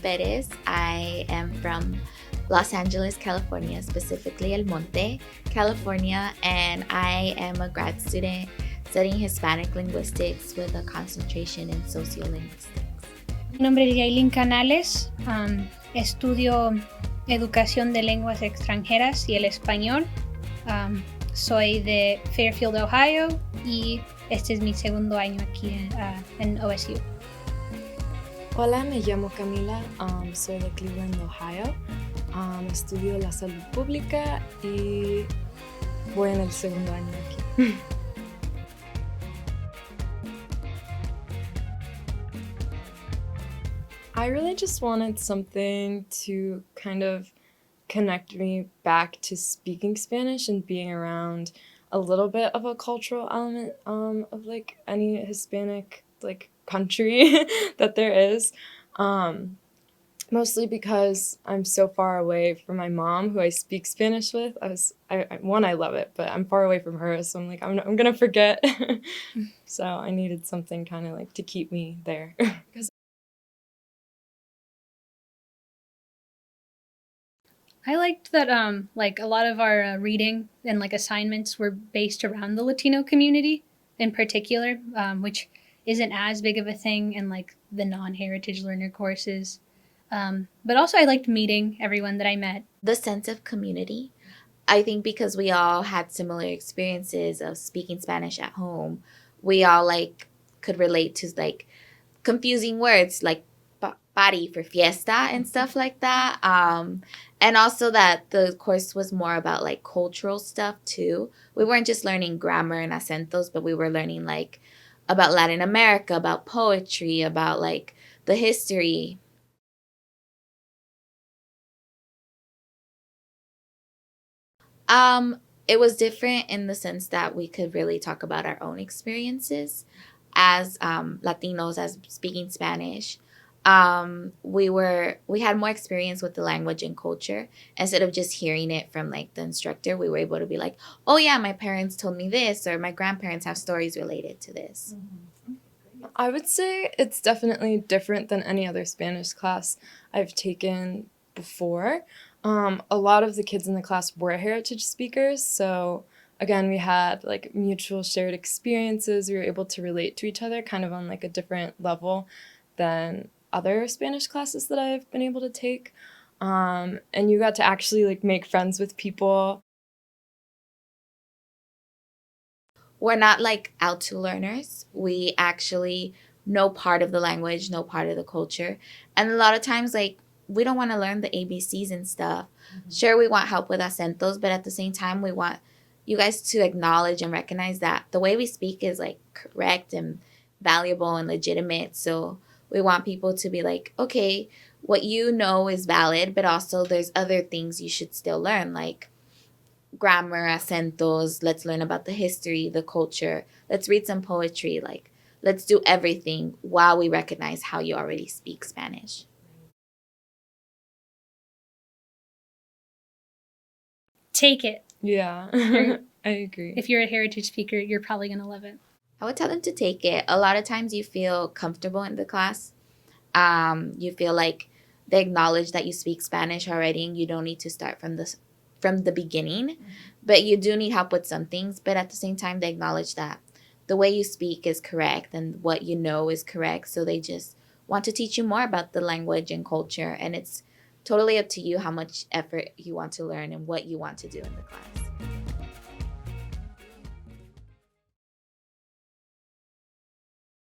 Perez. I am from Los Angeles, California, specifically El Monte, California, and I am a grad student studying Hispanic linguistics with a concentration in sociolinguistics. Mi nombre es Yailin Canales, estudio Educación de Lenguas Extranjeras y el Español. Soy de Fairfield, Ohio, y este es mi segundo año aquí en OSU. Hola, me llamo Camila, soy de Cleveland, Ohio. Estudio la salud pública y voy en el segundo año aquí. I really just wanted something to kind of connect me back to speaking Spanish and being around a little bit of a cultural element of like any Hispanic like country that there is. Mostly because I'm so far away from my mom, who I speak Spanish with. I love it, but I'm far away from her, so I'm like, I'm gonna forget. So I needed something kind of like to keep me there. I liked that like a lot of our reading and like assignments were based around the Latino community in particular, which isn't as big of a thing in like the non-heritage learner courses. But also I liked meeting everyone that I met. The sense of community, I think because we all had similar experiences of speaking Spanish at home, we all like could relate to like confusing words like party for fiesta and stuff like that. And also that the course was more about like cultural stuff too. We weren't just learning grammar and acentos, but we were learning like about Latin America, about poetry, about like the history. It was different in the sense that we could really talk about our own experiences as Latinos, as speaking Spanish. We had more experience with the language and culture instead of just hearing it from like the instructor. We were able to be like, oh yeah, my parents told me this, or my grandparents have stories related to this. I would say it's definitely different than any other Spanish class I've taken before. A lot of the kids in the class were heritage speakers, so again, we had like mutual shared experiences. We were able to relate to each other kind of on like a different level than other Spanish classes that I've been able to take. And you got to actually like make friends with people. We're not like out to learners. We actually know part of the language, know part of the culture. And a lot of times, like, we don't want to learn the ABCs and stuff. Mm-hmm. Sure, we want help with acentos, but at the same time, we want you guys to acknowledge and recognize that the way we speak is like correct and valuable and legitimate. So we want people to be like, okay, what you know is valid, but also there's other things you should still learn, like grammar, acentos. Let's learn about the history, the culture. Let's read some poetry. Like, let's do everything while we recognize how you already speak Spanish. Take it. Yeah, I agree. If you're a heritage speaker, you're probably going to love it. I would tell them to take it. A lot of times you feel comfortable in the class. You feel like they acknowledge that you speak Spanish already and you don't need to start from the beginning. Mm-hmm. But you do need help with some things. But at the same time, they acknowledge that the way you speak is correct and what you know is correct. So they just want to teach you more about the language and culture. And it's totally up to you how much effort you want to learn and what you want to do in the class.